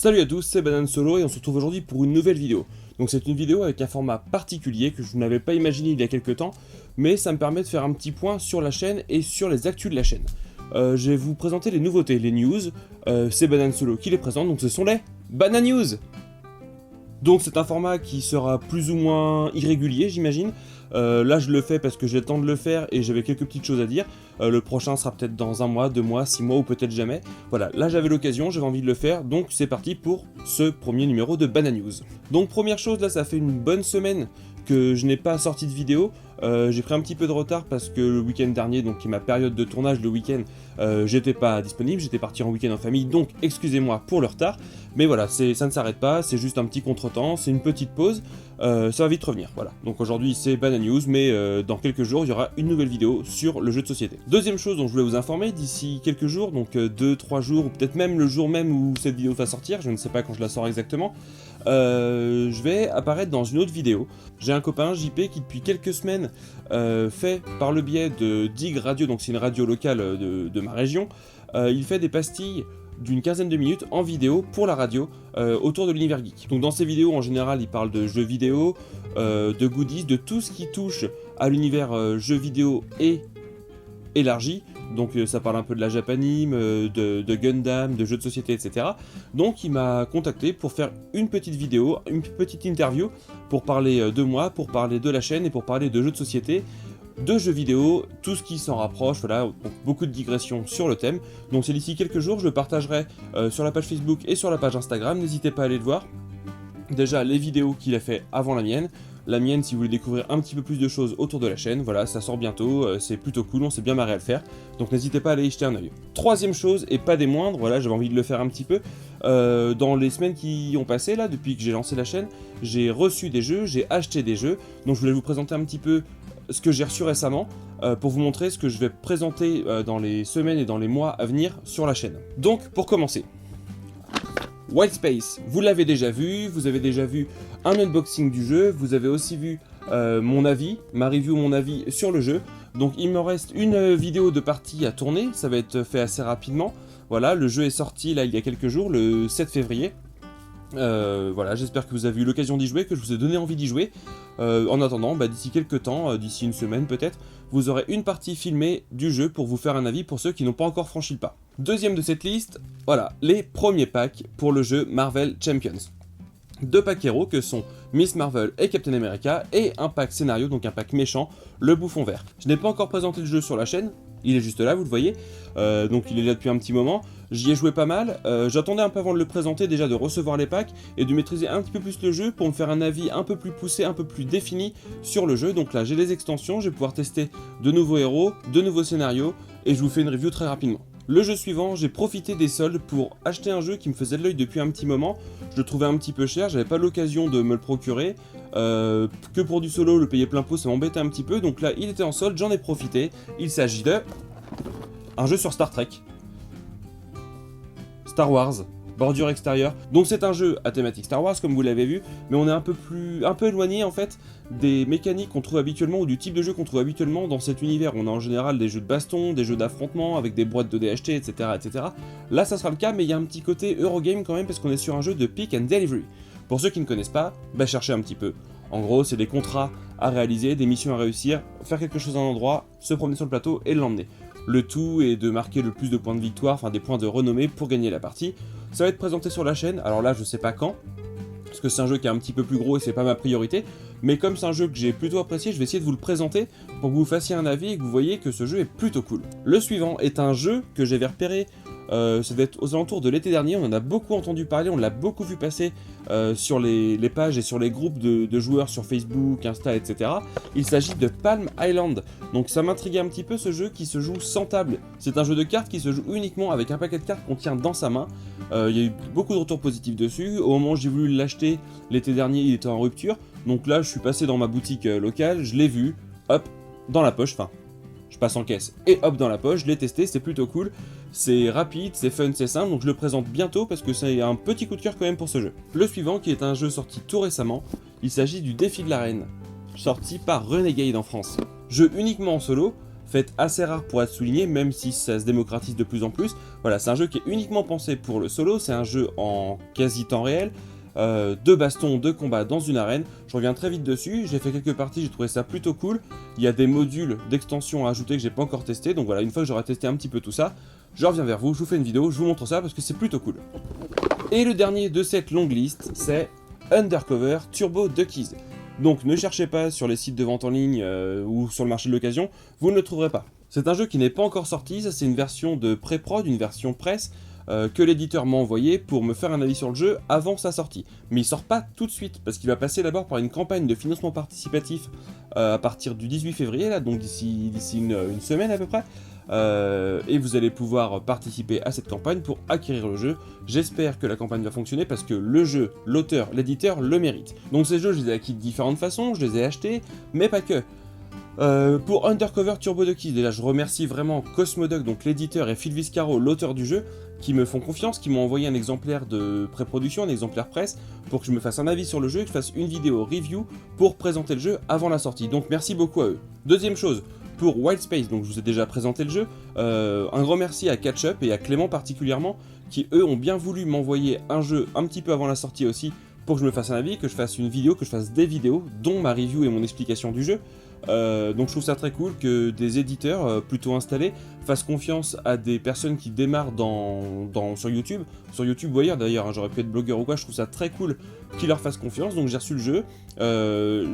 Salut à tous, c'est Banane Solo et on se retrouve aujourd'hui pour une nouvelle vidéo. Donc c'est une vidéo avec un format particulier que je n'avais pas imaginé il y a quelques temps, mais ça me permet de faire un petit point sur la chaîne et sur les actus de la chaîne. Je vais vous présenter les nouveautés, les news, c'est Banane Solo qui les présente, donc ce sont les Banane News. Donc c'est un format qui sera plus ou moins irrégulier j'imagine. Là je le fais parce que j'ai le temps de le faire et j'avais quelques petites choses à dire. Le prochain sera peut-être dans 1 mois, 2 mois, 6 mois ou peut-être jamais. Voilà, là j'avais l'occasion, j'avais envie de le faire, donc c'est parti pour ce premier numéro de Banane News. Donc première chose, là ça fait une bonne semaine que je n'ai pas sorti de vidéo. J'ai pris un petit peu de retard parce que le week-end dernier, donc qui est ma période de tournage le week-end, j'étais pas disponible, j'étais parti en week-end en famille, donc excusez-moi pour le retard. Mais voilà, ça ne s'arrête pas, c'est juste un petit contretemps, c'est une petite pause, ça va vite revenir, voilà. Donc aujourd'hui c'est Banane News, mais dans quelques jours il y aura une nouvelle vidéo sur le jeu de société. Deuxième chose dont je voulais vous informer, d'ici quelques jours, donc 2-3 jours, ou peut-être même le jour même où cette vidéo va sortir, je ne sais pas quand je la sors exactement, je vais apparaître dans une autre vidéo. J'ai un copain, JP, qui depuis quelques semaines fait par le biais de Dig Radio, donc c'est une radio locale de ma région, il fait des pastilles d'une quinzaine de minutes en vidéo pour la radio autour de l'univers geek. Donc dans ces vidéos en général il parle de jeux vidéo, de goodies, de tout ce qui touche à l'univers jeux vidéo et élargi. Donc ça parle un peu de la Japanime, de Gundam, de jeux de société, etc. Donc il m'a contacté pour faire une petite vidéo, une petite interview pour parler de moi, pour parler de la chaîne et pour parler de jeux de société, de jeux vidéo, tout ce qui s'en rapproche, voilà, donc beaucoup de digressions sur le thème. Donc c'est d'ici quelques jours, je le partagerai sur la page Facebook et sur la page Instagram, n'hésitez pas à aller le voir. Déjà les vidéos qu'il a fait avant la mienne, si vous voulez découvrir un petit peu plus de choses autour de la chaîne, voilà, ça sort bientôt, c'est plutôt cool, on s'est bien marré à le faire, donc n'hésitez pas à aller y jeter un oeil. Troisième chose, et pas des moindres, voilà, j'avais envie de le faire un petit peu, dans les semaines qui ont passé là, depuis que j'ai lancé la chaîne, j'ai reçu des jeux, j'ai acheté des jeux, donc je voulais vous présenter un petit peu ce que j'ai reçu récemment, pour vous montrer ce que je vais présenter dans les semaines et dans les mois à venir sur la chaîne. Donc, pour commencer, Wild Space, vous l'avez déjà vu, vous avez déjà vu un unboxing du jeu, vous avez aussi vu mon avis, ma review, mon avis sur le jeu. Donc il me reste une vidéo de partie à tourner, ça va être fait assez rapidement. Voilà, le jeu est sorti là il y a quelques jours, le 7 février. Voilà, j'espère que vous avez eu l'occasion d'y jouer, que je vous ai donné envie d'y jouer. En attendant, d'ici quelques temps, d'ici une semaine peut-être, vous aurez une partie filmée du jeu pour vous faire un avis pour ceux qui n'ont pas encore franchi le pas. Deuxième de cette liste, voilà, les premiers packs pour le jeu Marvel Champions. 2 packs héros que sont Miss Marvel et Captain America, et un pack scénario, donc un pack méchant, le Bouffon Vert. Je n'ai pas encore présenté le jeu sur la chaîne, il est juste là, vous le voyez, donc il est là depuis un petit moment, j'y ai joué pas mal, j'attendais un peu avant de le présenter déjà de recevoir les packs et de maîtriser un petit peu plus le jeu pour me faire un avis un peu plus poussé, un peu plus défini sur le jeu. Donc là j'ai les extensions, je vais pouvoir tester de nouveaux héros, de nouveaux scénarios et je vous fais une review très rapidement. Le jeu suivant, j'ai profité des soldes pour acheter un jeu qui me faisait de l'œil depuis un petit moment. Je le trouvais un petit peu cher, j'avais pas l'occasion de me le procurer. Que pour du solo, le payer plein pot, ça m'embêtait un petit peu. Donc là, il était en solde, j'en ai profité. Il s'agit de un jeu sur Star Trek. Star Wars, bordure extérieure. Donc c'est un jeu à thématique Star Wars comme vous l'avez vu, mais on est un peu éloigné en fait des mécaniques qu'on trouve habituellement ou du type de jeu qu'on trouve habituellement dans cet univers. On a en général des jeux de baston, des jeux d'affrontement avec des boîtes de DHT, etc., etc. Là ça sera le cas, mais il y a un petit côté Eurogame quand même parce qu'on est sur un jeu de pick and delivery. Pour ceux qui ne connaissent pas, cherchez un petit peu. En gros, c'est des contrats à réaliser, des missions à réussir, faire quelque chose à un endroit, se promener sur le plateau et l'emmener. Le tout est de marquer le plus de points de victoire, enfin des points de renommée pour gagner la partie. Ça va être présenté sur la chaîne, alors là je sais pas quand, parce que c'est un jeu qui est un petit peu plus gros et c'est pas ma priorité, mais comme c'est un jeu que j'ai plutôt apprécié, je vais essayer de vous le présenter pour que vous fassiez un avis et que vous voyez que ce jeu est plutôt cool. Le suivant est un jeu que j'avais repéré, ça doit être aux alentours de l'été dernier, on en a beaucoup entendu parler, on l'a beaucoup vu passer sur les pages et sur les groupes de joueurs sur Facebook, Insta, etc. Il s'agit de Palm Island. Donc ça m'intriguait un petit peu ce jeu qui se joue sans table. C'est un jeu de cartes qui se joue uniquement avec un paquet de cartes qu'on tient dans sa main. Il y a eu beaucoup de retours positifs dessus. Au moment où j'ai voulu l'acheter l'été dernier, il était en rupture. Donc là, je suis passé dans ma boutique locale, je l'ai vu, hop, dans la poche, enfin, je passe en caisse et hop dans la poche, je l'ai testé, c'est plutôt cool. C'est rapide, c'est fun, c'est simple, donc je le présente bientôt parce que c'est un petit coup de cœur quand même pour ce jeu. Le suivant, qui est un jeu sorti tout récemment, il s'agit du Défi de l'arène, sorti par Renegade en France. Jeu uniquement en solo, fait assez rare pour être souligné, même si ça se démocratise de plus en plus. Voilà, c'est un jeu qui est uniquement pensé pour le solo, c'est un jeu en quasi temps réel, de baston, de combat dans une arène. Je reviens très vite dessus, j'ai fait quelques parties, j'ai trouvé ça plutôt cool. Il y a des modules d'extension à ajouter que j'ai pas encore testé, donc voilà, une fois que j'aurai testé un petit peu tout ça, je reviens vers vous, je vous fais une vidéo, je vous montre ça parce que c'est plutôt cool. Et le dernier de cette longue liste, c'est Undercover Turbo Duckies. Donc ne cherchez pas sur les sites de vente en ligne ou sur le marché de l'occasion, vous ne le trouverez pas. C'est un jeu qui n'est pas encore sorti, ça c'est une version de pré-prod, une version presse, que l'éditeur m'a envoyé pour me faire un avis sur le jeu avant sa sortie. Mais il sort pas tout de suite, parce qu'il va passer d'abord par une campagne de financement participatif à partir du 18 février, là, donc d'ici une semaine à peu près. Et vous allez pouvoir participer à cette campagne pour acquérir le jeu. J'espère que la campagne va fonctionner parce que le jeu, l'auteur, l'éditeur le mérite. Donc ces jeux, je les ai acquis de différentes façons, je les ai achetés, mais pas que. Pour Undercover Turbo Duckies, déjà je remercie vraiment Cosmodoc, donc l'éditeur, et Phil Viscaro, l'auteur du jeu, qui me font confiance, qui m'ont envoyé un exemplaire de pré-production, un exemplaire presse, pour que je me fasse un avis sur le jeu et que je fasse une vidéo review pour présenter le jeu avant la sortie. Donc merci beaucoup à eux. Deuxième chose, pour Wild Space, donc je vous ai déjà présenté le jeu, un grand merci à Catch-Up et à Clément particulièrement, qui eux ont bien voulu m'envoyer un jeu un petit peu avant la sortie aussi, pour que je me fasse un avis, que je fasse une vidéo, que je fasse des vidéos, dont ma review et mon explication du jeu. Donc je trouve ça très cool que des éditeurs plutôt installés fassent confiance à des personnes qui démarrent sur YouTube ou ailleurs d'ailleurs, hein, j'aurais pu être blogueur ou quoi, je trouve ça très cool qu'ils leur fassent confiance. Donc j'ai reçu le jeu,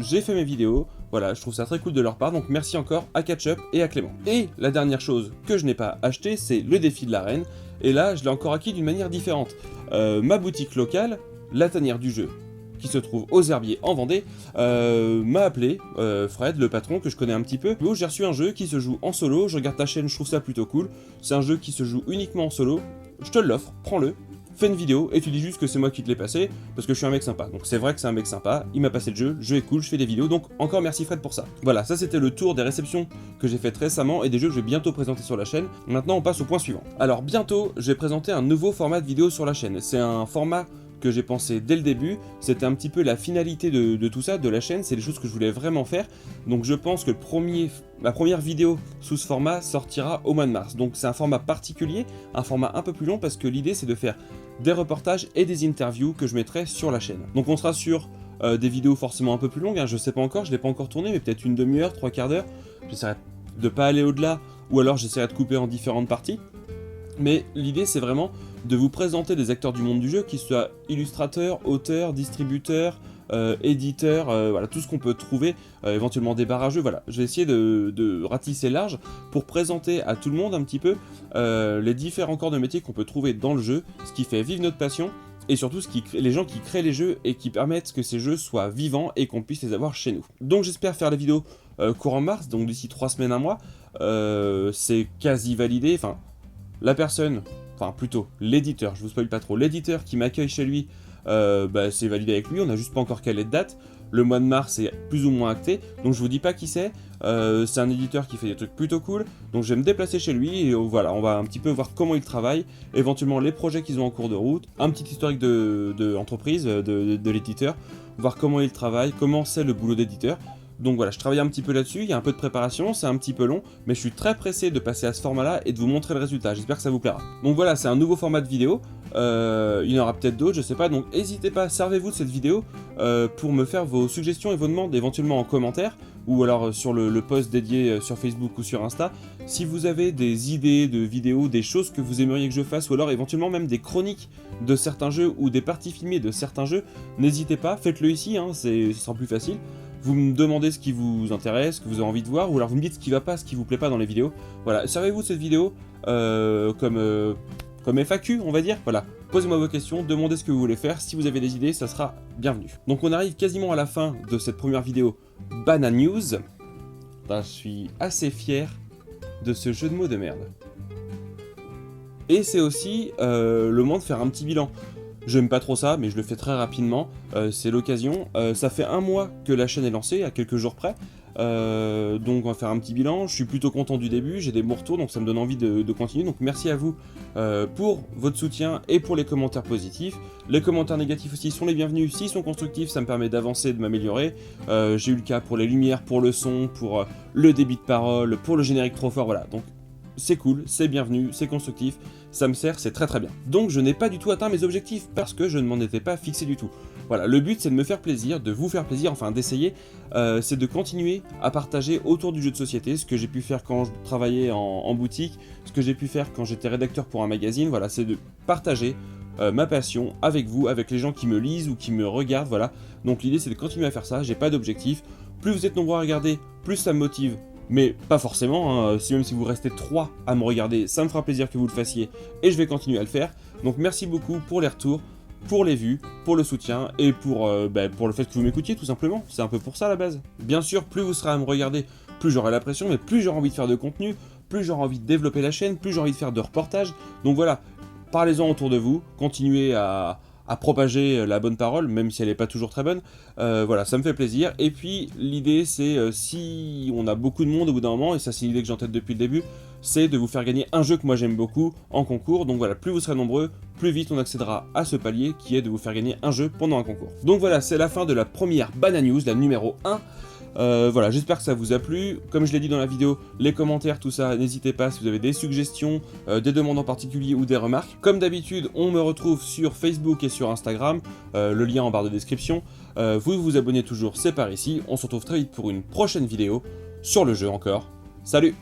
j'ai fait mes vidéos, voilà, je trouve ça très cool de leur part, donc merci encore à Catch-Up et à Clément. Et la dernière chose que je n'ai pas acheté, c'est le défi de l'arène, et là je l'ai encore acquis d'une manière différente. Ma boutique locale, la tanière du jeu, qui se trouve aux Herbiers en Vendée, m'a appelé, Fred, le patron que je connais un petit peu. Bon, j'ai reçu un jeu qui se joue en solo, je regarde ta chaîne, je trouve ça plutôt cool. C'est un jeu qui se joue uniquement en solo, je te l'offre, prends-le, fais une vidéo et tu dis juste que c'est moi qui te l'ai passé parce que je suis un mec sympa. Donc c'est vrai que c'est un mec sympa, il m'a passé le jeu est cool, je fais des vidéos, donc encore merci Fred pour ça. Voilà, ça c'était le tour des réceptions que j'ai faites récemment et des jeux que je vais bientôt présenter sur la chaîne. Maintenant on passe au point suivant. Alors bientôt, je vais présenter un nouveau format de vidéo sur la chaîne. C'est un format que j'ai pensé dès le début, c'était un petit peu la finalité de tout ça, de la chaîne, c'est les choses que je voulais vraiment faire. Donc je pense que la première vidéo sous ce format sortira au mois de mars. Donc c'est un format particulier, un format un peu plus long parce que l'idée c'est de faire des reportages et des interviews que je mettrai sur la chaîne. Donc on sera sur des vidéos forcément un peu plus longues, hein, je sais pas encore, je l'ai pas encore tourné, mais peut-être une demi-heure, 3/4 d'heure. J'essaierai de pas aller au-delà, ou alors j'essaierai de couper en différentes parties. Mais l'idée c'est vraiment de vous présenter des acteurs du monde du jeu, qui soient illustrateurs, auteurs, distributeurs, éditeurs, voilà, tout ce qu'on peut trouver, éventuellement des barrageux, voilà. Je vais essayer de ratisser large pour présenter à tout le monde un petit peu les différents corps de métier qu'on peut trouver dans le jeu, ce qui fait vivre notre passion, et surtout les gens qui créent les jeux et qui permettent que ces jeux soient vivants et qu'on puisse les avoir chez nous. Donc j'espère faire la vidéo courant mars, donc d'ici 3 semaines, un mois, c'est quasi validé, enfin... La personne, enfin plutôt l'éditeur, je vous spoil pas trop, l'éditeur qui m'accueille chez lui, c'est validé avec lui, on n'a juste pas encore calé de date. Le mois de mars est plus ou moins acté, donc je vous dis pas qui c'est un éditeur qui fait des trucs plutôt cool, donc je vais me déplacer chez lui et voilà, on va un petit peu voir comment il travaille, éventuellement les projets qu'ils ont en cours de route, un petit historique de l'entreprise, de l'éditeur, voir comment il travaille, comment c'est le boulot d'éditeur. Donc voilà, je travaille un petit peu là-dessus, il y a un peu de préparation, c'est un petit peu long, mais je suis très pressé de passer à ce format-là et de vous montrer le résultat, j'espère que ça vous plaira. Donc voilà, c'est un nouveau format de vidéo, il y en aura peut-être d'autres, je sais pas, donc n'hésitez pas, servez-vous de cette vidéo pour me faire vos suggestions et vos demandes éventuellement en commentaire, ou alors sur le post dédié sur Facebook ou sur Insta. Si vous avez des idées de vidéos, des choses que vous aimeriez que je fasse, ou alors éventuellement même des chroniques de certains jeux ou des parties filmées de certains jeux, n'hésitez pas, faites-le ici, hein, ce sera plus facile. Vous me demandez ce qui vous intéresse, ce que vous avez envie de voir, ou alors vous me dites ce qui va pas, ce qui vous plaît pas dans les vidéos. Voilà, servez-vous de cette vidéo comme FAQ, on va dire. Voilà, posez-moi vos questions, demandez ce que vous voulez faire. Si vous avez des idées, ça sera bienvenu. Donc on arrive quasiment à la fin de cette première vidéo Banana News. Je suis assez fier de ce jeu de mots de merde. Et c'est aussi le moment de faire un petit bilan. J'aime pas trop ça, mais je le fais très rapidement, c'est l'occasion. Ça fait un mois que la chaîne est lancée, à quelques jours près. Donc on va faire un petit bilan. Je suis plutôt content du début, j'ai des bons retours, donc ça me donne envie de continuer. Donc merci à vous pour votre soutien et pour les commentaires positifs. Les commentaires négatifs aussi sont les bienvenus. S'ils sont constructifs, ça me permet d'avancer, de m'améliorer. J'ai eu le cas pour les lumières, pour le son, pour le débit de parole, pour le générique trop fort, voilà. Donc c'est cool, c'est bienvenu, c'est constructif, ça me sert, c'est très très bien. Donc je n'ai pas du tout atteint mes objectifs parce que je ne m'en étais pas fixé du tout. Voilà, le but c'est de me faire plaisir, de vous faire plaisir, enfin d'essayer, c'est de continuer à partager autour du jeu de société, ce que j'ai pu faire quand je travaillais en boutique, ce que j'ai pu faire quand j'étais rédacteur pour un magazine, voilà, c'est de partager ma passion avec vous, avec les gens qui me lisent ou qui me regardent, voilà. Donc l'idée c'est de continuer à faire ça, j'ai pas d'objectif, plus vous êtes nombreux à regarder, plus ça me motive. Mais pas forcément, hein. Même si vous restez 3 à me regarder, ça me fera plaisir que vous le fassiez et je vais continuer à le faire. Donc merci beaucoup pour les retours, pour les vues, pour le soutien et pour le fait que vous m'écoutiez tout simplement. C'est un peu pour ça la base. Bien sûr, plus vous serez à me regarder, plus j'aurai la pression, mais plus j'aurai envie de faire de contenu, plus j'aurai envie de développer la chaîne, plus j'ai envie de faire de reportages. Donc voilà, parlez-en autour de vous, continuez à propager la bonne parole, même si elle n'est pas toujours très bonne. Voilà, ça me fait plaisir. Et puis, l'idée, c'est si on a beaucoup de monde au bout d'un moment, et ça c'est l'idée que j'ai en tête depuis le début, c'est de vous faire gagner un jeu que moi j'aime beaucoup en concours. Donc voilà, plus vous serez nombreux, plus vite on accédera à ce palier qui est de vous faire gagner un jeu pendant un concours. Donc voilà, c'est la fin de la première Banane News, la numéro 1. Voilà, j'espère que ça vous a plu. Comme je l'ai dit dans la vidéo, les commentaires, tout ça, n'hésitez pas si vous avez des suggestions, des demandes en particulier ou des remarques. Comme d'habitude, on me retrouve sur Facebook et sur Instagram, le lien en barre de description. Vous vous abonnez toujours, c'est par ici. On se retrouve très vite pour une prochaine vidéo sur le jeu encore. Salut!